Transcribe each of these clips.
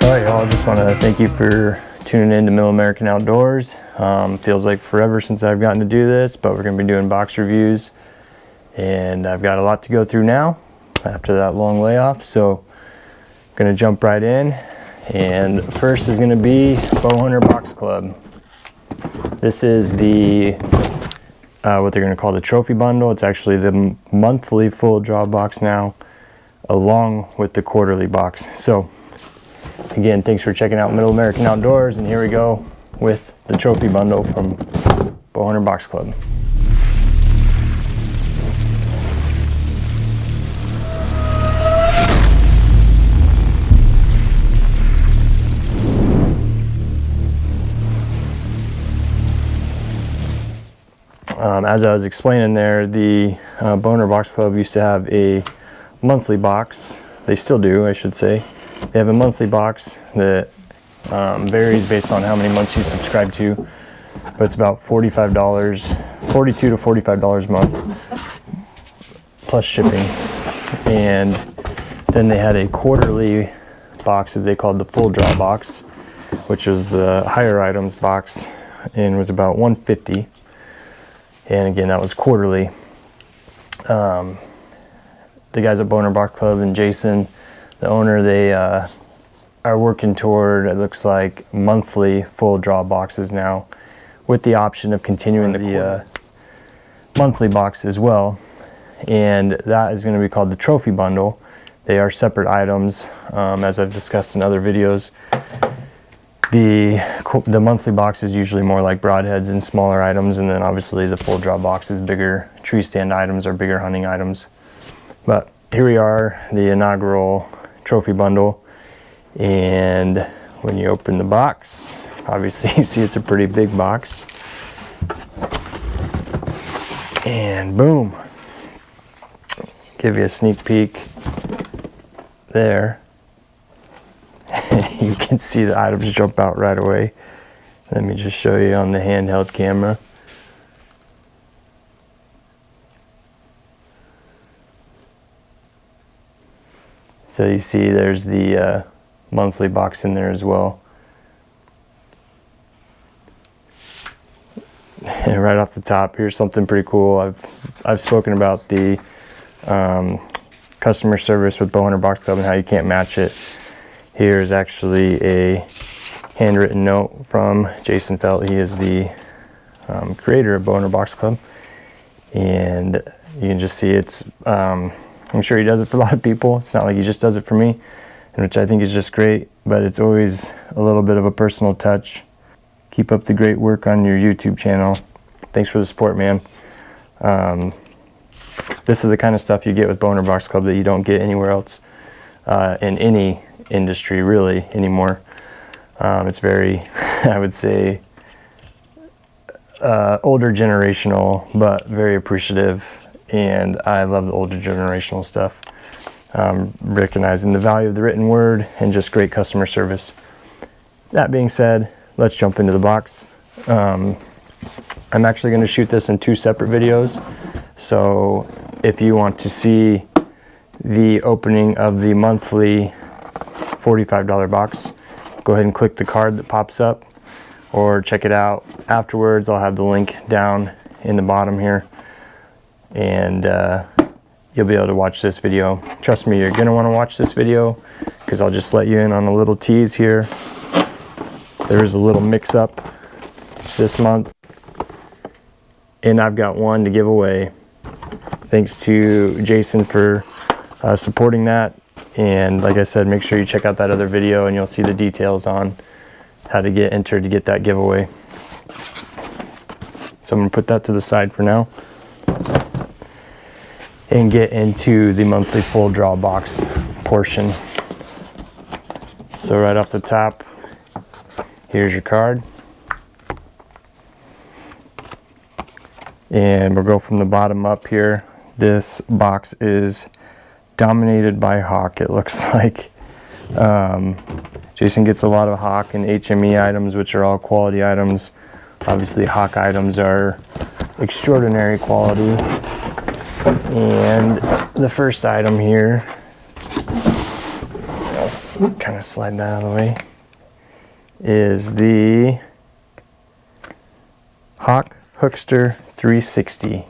Alright y'all, just want to thank you for tuning in to Middle American Outdoors. Feels like forever since I've gotten to do this, but we're going to be doing box reviews. And I've got a lot to go through now after that long layoff, so I'm going to jump right in. And first is going to be Bowhunter Box Club. This is the what they're going to call the trophy bundle. It's actually the monthly full draw box now, along with the quarterly box. So again, thanks for checking out Middle American Outdoors, and here we go with the trophy bundle from Bowhunter Box Club. As I was explaining there, the Bowhunter Box Club used to have a monthly box. They still do, I should say. They have a monthly box that varies based on how many months you subscribe to, but it's about $45, $42 to $45 a month, plus shipping. And then they had a quarterly box that they called the full draw box, which was the higher items box, and was about $150. And again, that was quarterly. The guys at Bowhunter Box Club and Jason, the owner, they are working toward, it looks like, monthly full draw boxes now, with the option of continuing the monthly box as well. And that is going to be called the trophy bundle. They are separate items, as I've discussed in other videos. The monthly box is usually more like broadheads and smaller items, and then obviously the full draw box is bigger tree stand items or bigger hunting items. But here we are, the inaugural trophy bundle, and when you open the box, obviously you see it's a pretty big box, and boom, give you a sneak peek there. You can see the items jump out right away. Let me just show you on the handheld camera. So you see there's the monthly box in there as well. And right off the top, here's something pretty cool. I've spoken about the customer service with Bowhunter Box Club and how you can't match it. Here's actually a handwritten note from Jason Felt. He is the creator of Bowhunter Box Club, and you can just see it's I'm sure he does it for a lot of people. It's not like he just does it for me, and which I think is just great, but it's always a little bit of a personal touch. Keep up the great work on your YouTube channel. Thanks for the support, man. This is the kind of stuff you get with Bowhunter Box Club that you don't get anywhere else in any industry really anymore. It's very, I would say, older generational, but very appreciative, and I love the older generational stuff. Recognizing the value of the written word and just great customer service. That being said, let's jump into the box. I'm actually going to shoot this in 2 separate videos, so if you want to see the opening of the monthly $45 box, go ahead and click the card that pops up, or check it out afterwards. I'll have the link down in the bottom here, and you'll be able to watch this video. Trust me, you're gonna want to watch this video, because I'll just let you in on a little tease here. There's a little mix up this month, and I've got one to give away. Thanks to Jason for supporting that. And like I said, make sure you check out that other video, and you'll see the details on how to get entered to get that giveaway. So I'm going to put that to the side for now and get into the monthly full draw box portion. So right off the top, here's your card. And we'll go from the bottom up here. This box is dominated by hawk, it looks like. Jason gets a lot of hawk and HME items, which are all quality items. Obviously hawk items are extraordinary quality. And the first item here, yes, let's kind of slide that out of the way, is the Hawk Hookster 360.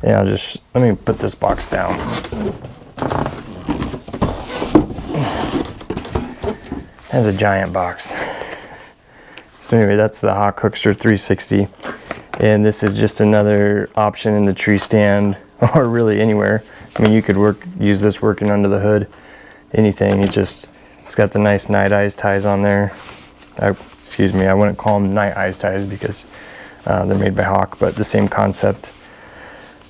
Yeah, let me put this box down. That's a giant box. So anyway, that's the Hawk Hookster 360. And this is just another option in the tree stand, or really anywhere. I mean, you could use this working under the hood, anything. It's got the nice night eyes ties on there. Excuse me, I wouldn't call them night eyes ties because they're made by Hawk, but the same concept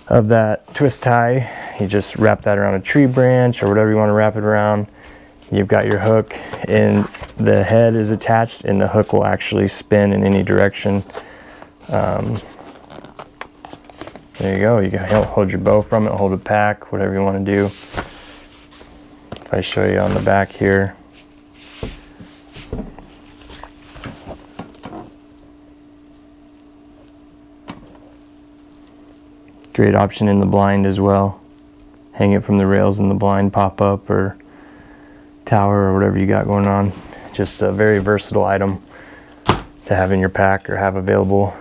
of that twist tie. You just wrap that around a tree branch or whatever you want to wrap it around. You've got your hook, and the head is attached, and the hook will actually spin in any direction. There you go. You can hold your bow from it, hold it back, whatever you want to do. If I show you on the back here, great option in the blind as well. Hang it from the rails in the blind, pop up, or tower, or whatever you got going on. Just a very versatile item to have in your pack or have available.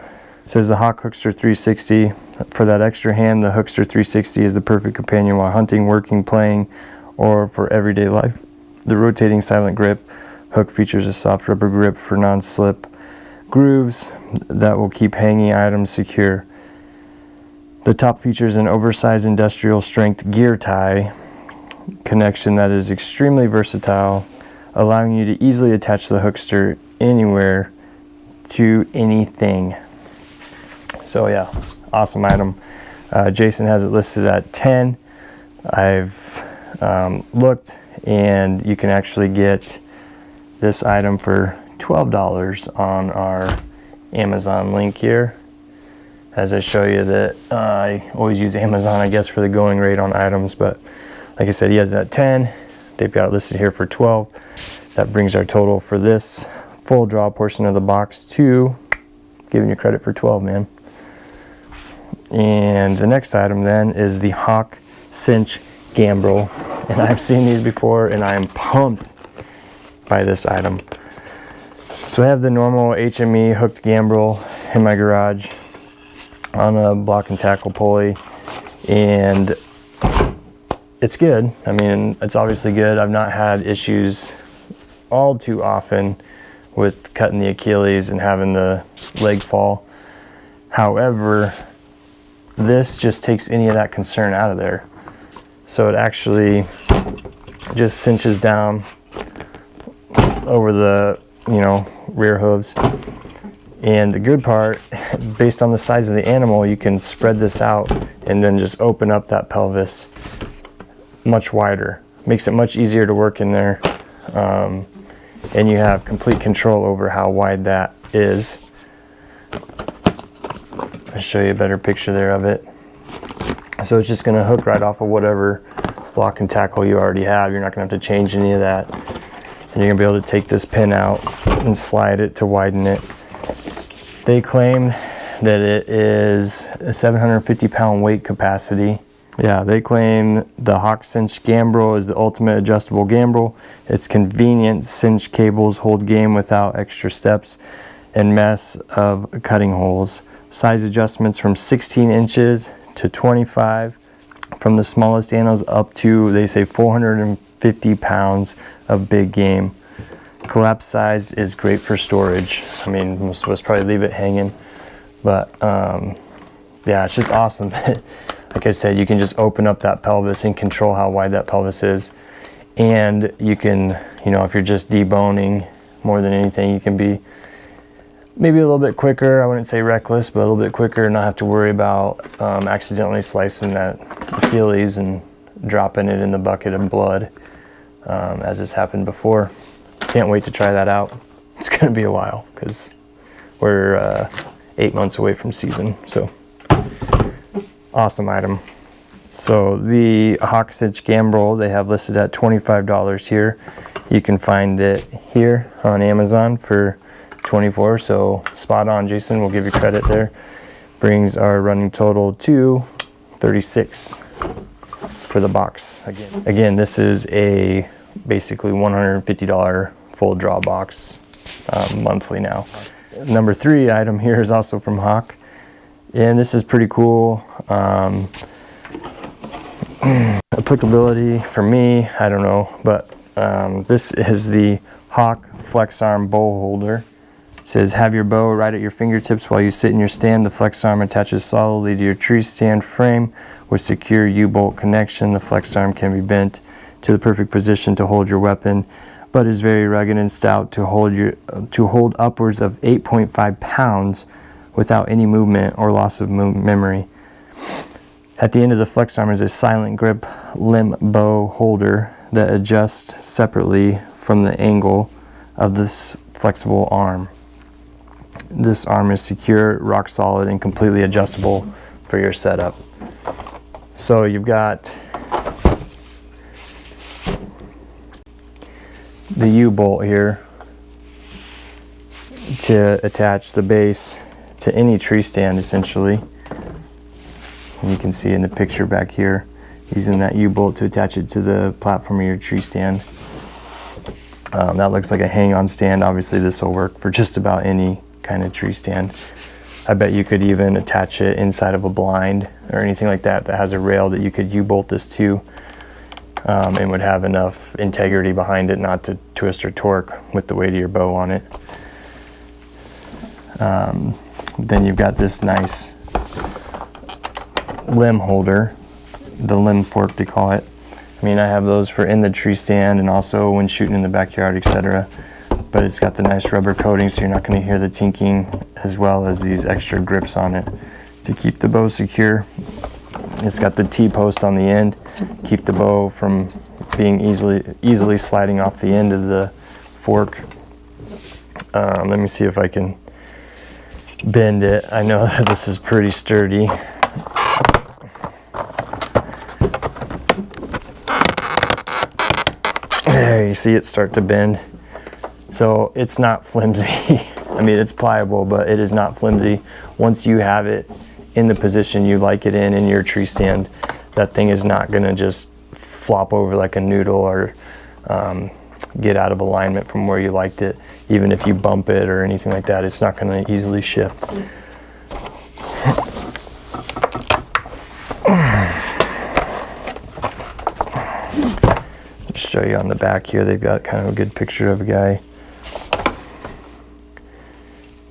It says the Hawk Hookster 360. For that extra hand, the Hookster 360 is the perfect companion while hunting, working, playing, or for everyday life. The rotating silent grip hook features a soft rubber grip for non-slip grooves that will keep hanging items secure. The top features an oversized industrial strength gear tie connection that is extremely versatile, allowing you to easily attach the Hookster anywhere to anything. So yeah, awesome item. Jason has it listed at 10. I've looked, and you can actually get this item for $12 on our Amazon link here. As I show you that I always use Amazon, I guess, for the going rate on items, but like I said, he has it at 10. They've got it listed here for 12. That brings our total for this full draw portion of the box to giving you credit for 12, man. And the next item then is the Hawk Cinch Gambrel, and I've seen these before, and I am pumped by this item. So I have the normal HME hooked gambrel in my garage on a block and tackle pulley, and it's good. I mean, it's obviously good. I've not had issues all too often with cutting the Achilles and having the leg fall. However, this just takes any of that concern out of there. So it actually just cinches down over the, rear hooves. And the good part, based on the size of the animal, you can spread this out and then just open up that pelvis much wider. Makes it much easier to work in there. And you have complete control over how wide that is. I'll show you a better picture there of it. So it's just going to hook right off of whatever block and tackle you already have. You're not going to have to change any of that. And you're going to be able to take this pin out and slide it to widen it. They claim that it is a 750 pound weight capacity. Yeah, they claim the Hawk Cinch Gambrel is the ultimate adjustable gambrel. It's convenient. Cinch cables hold game without extra steps and mess of cutting holes. Size adjustments from 16 inches to 25, from the smallest animals up to, they say, 450 pounds of big game. Collapse size is great for storage. I mean, most of us probably leave it hanging, but yeah, it's just awesome. Like I said, you can just open up that pelvis and control how wide that pelvis is. And you can, if you're just deboning more than anything, you can be maybe a little bit quicker. I wouldn't say reckless, but a little bit quicker, and not have to worry about accidentally slicing that Achilles and dropping it in the bucket of blood, as has happened before. Can't wait to try that out. It's going to be a while because we're 8 months away from season. So awesome item. So the Hawk Cinch Gambrel, they have listed at $25 here. You can find it here on Amazon for $24. So spot on, Jason. We'll give you credit there. Brings our running total to $36. for the box. Again, this is a basically $150 full draw box monthly now. Number 3 item here is also from Hawk, and this is pretty cool. Applicability for me, I don't know, but this is the Hawk Flex Arm bow holder. It says, have your bow right at your fingertips while you sit in your stand. The flex arm attaches solidly to your tree stand frame with secure U-bolt connection. The flex arm can be bent to the perfect position to hold your weapon, but is very rugged and stout to hold upwards of 8.5 pounds without any movement or loss of memory. At the end of the flex arm is a silent grip limb bow holder that adjusts separately from the angle of this flexible arm. This arm is secure, rock solid, and completely adjustable for your setup. So you've got the U-bolt here to attach the base to any tree stand, essentially. And you can see in the picture back here, using that U-bolt to attach it to the platform of your tree stand. That looks like a hang-on stand. Obviously this will work for just about any kind of tree stand. I bet you could even attach it inside of a blind or anything like that that has a rail that you could U-bolt this to, and would have enough integrity behind it not to twist or torque with the weight of your bow on it. Then you've got this nice limb holder, the limb fork they call it. I mean, I have those for in the tree stand and also when shooting in the backyard, etc. But it's got the nice rubber coating, so you're not going to hear the tinking, as well as these extra grips on it to keep the bow secure. It's got the T-post on the end, keep the bow from being easily sliding off the end of the fork. Let me see if I can bend it. I know that this is pretty sturdy. There, you see it start to bend. So it's not flimsy. I mean, it's pliable, but it is not flimsy. Once you have it in the position you like it in your tree stand, that thing is not gonna just flop over like a noodle or get out of alignment from where you liked it. Even if you bump it or anything like that, it's not gonna easily shift. Just show you on the back here, they've got kind of a good picture of a guy.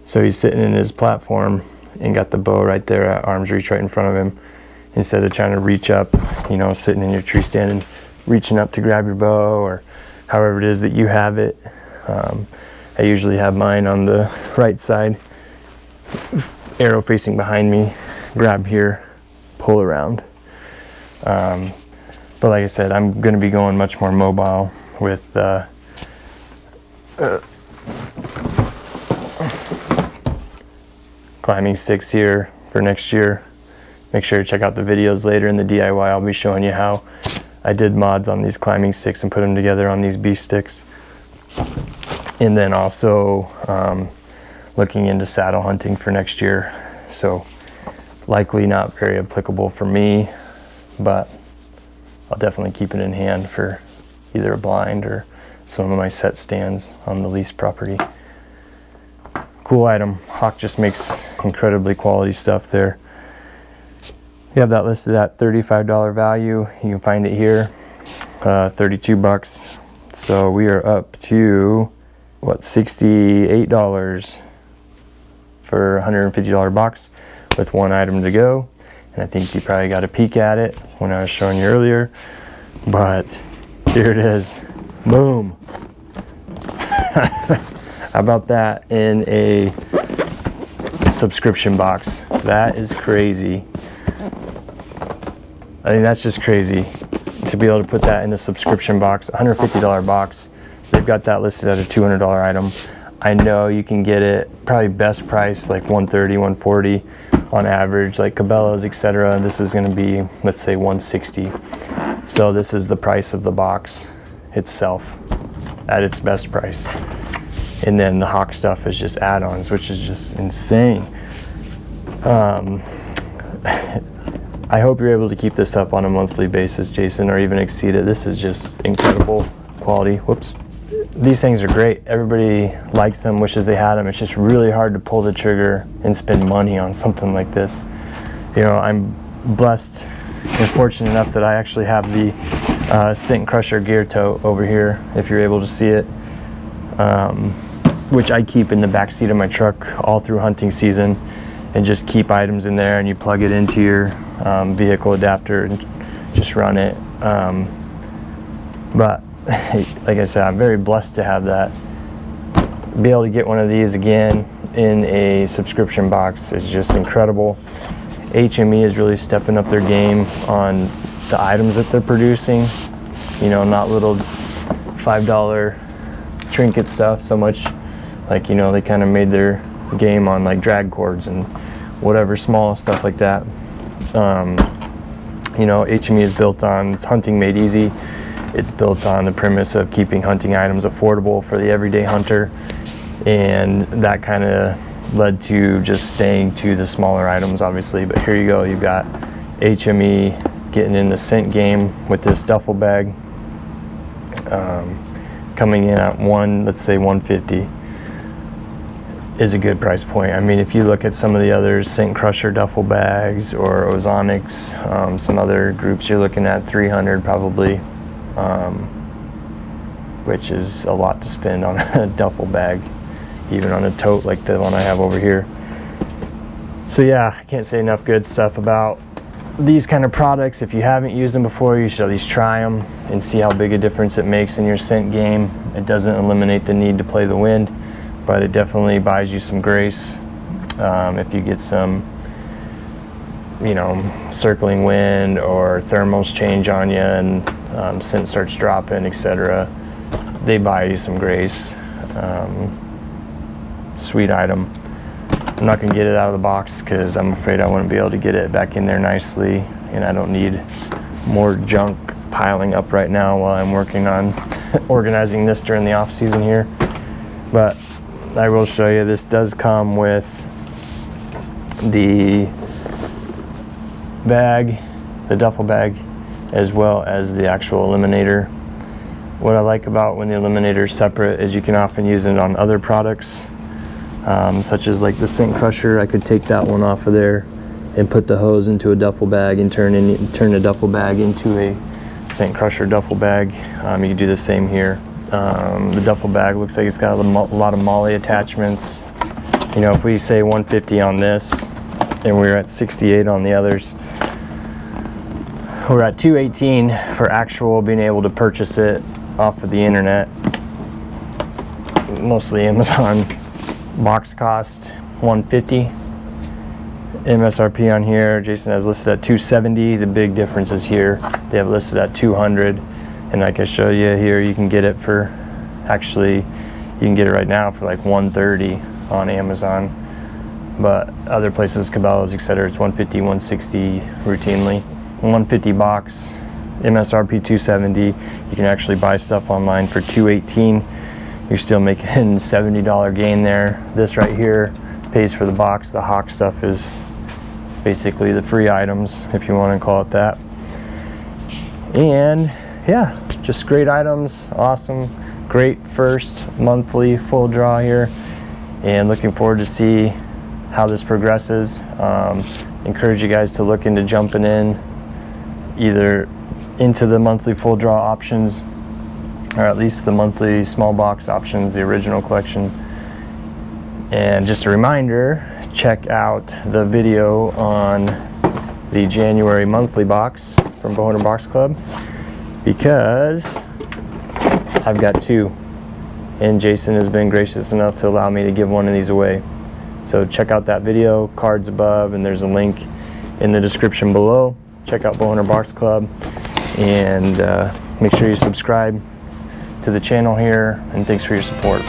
So he's sitting in his platform and got the bow right there at arm's reach right in front of him. Instead of trying to reach up, you know, sitting in your tree stand and reaching up to grab your bow or however it is that you have it. I usually have mine on the right side, arrow facing behind me, grab here, pull around. But like I said, I'm going to be going much more mobile with climbing sticks here for next year. Make sure to check out the videos later in the DIY. I'll be showing you how I did mods on these climbing sticks and put them together on these beast sticks. And then also looking into saddle hunting for next year. So likely not very applicable for me, but I'll definitely keep it in hand for either a blind or some of my set stands on the lease property. Cool item. Hawk just makes incredibly quality stuff there. We have that listed at $35 value. You can find it here, 32 bucks. So we are up to, what, $68 for a $150 box with one item to go. And I think you probably got a peek at it when I was showing you earlier, but here it is. Boom. How about that in a subscription box? That is crazy. I think that's just crazy to be able to put that in a subscription box, $150 box. They've got that listed at a $200 item. I know you can get it probably best price like $130, $140 on average, like Cabela's, etc. This is going to be, let's say, $160. So this is the price of the box itself at its best price. And then the Hawk stuff is just add-ons, which is just insane. I hope you're able to keep this up on a monthly basis, Jason, or even exceed it. This is just incredible quality. Whoops. These things are great. Everybody likes them, wishes they had them. It's just really hard to pull the trigger and spend money on something like this. You know, I'm blessed and fortunate enough that I actually have the Scent Crusher gear tote over here, if you're able to see it, which I keep in the back seat of my truck all through hunting season, and just keep items in there, and you plug it into your vehicle adapter and just run it. But like I said, I'm very blessed to have that. Be able to get one of these again in a subscription box is just incredible. HME is really stepping up their game on the items that they're producing. You know, not little $5 trinket stuff so much. Like, you know, they kind of made their game on like drag cords and whatever small stuff like that. You know, HME is built on, it's hunting made easy. It's built on the premise of keeping hunting items affordable for the everyday hunter, and that kind of led to just staying to the smaller items, obviously. But here you go, you've got HME getting in the scent game with this duffel bag, coming in at let's say $150 is a good price point. I mean, if you look at some of the others, Scent Crusher duffel bags or Ozonics, some other groups, you're looking at $300 probably. Which is a lot to spend on a duffel bag, even on a tote like the one I have over here. So yeah, I can't say enough good stuff about these kind of products. If you haven't used them before, you should at least try them and see how big a difference it makes in your scent game. It doesn't eliminate the need to play the wind, but it definitely buys you some grace. If you get some, you know, circling wind or thermals change on you and scent starts dropping, etc., they buy you some grace. Sweet item. I'm not gonna get it out of the box because I'm afraid I wouldn't be able to get it back in there nicely, and I don't need more junk piling up right now while I'm working on organizing this during the off season here. But I will show you, this does come with the bag, the duffel bag, as well as the actual eliminator. What I like about when the eliminator is separate is you can often use it on other products, such as like the Scent Crusher. I could take that one off of there and put the hose into a duffel bag and turn the duffel bag into a Scent Crusher duffel bag. You can do the same here. The duffel bag looks like it's got a lot of MOLLE attachments. You know, if we say 150 on this and we're at 68 on the others, we're at 218 for actual being able to purchase it off of the internet. Mostly Amazon. Box cost 150. MSRP on here, Jason has listed at 270. The big difference is here. They have listed at 200. And like I show you here, you can get it for, actually, you can get it right now for like 130 on Amazon. But other places, Cabela's, etc., it's 150, 160 routinely. 150 box, MSRP 270. You can actually buy stuff online for 218. You're still making $70 gain there. This right here pays for the box. The Hawk stuff is basically the free items, if you want to call it that. And yeah, just great items, awesome, great first monthly full draw here, and looking forward to see how this progresses. Encourage you guys to look into jumping in either into the monthly full draw options, or at least the monthly small box options, the original collection. And just a reminder, check out the video on the January monthly box from Bowhunter Box Club, because I've got two, and Jason has been gracious enough to allow me to give one of these away. So check out that video, cards above, and there's a link in the description below. Check out Bowhunter Box Club, and make sure you subscribe to the channel here, and thanks for your support.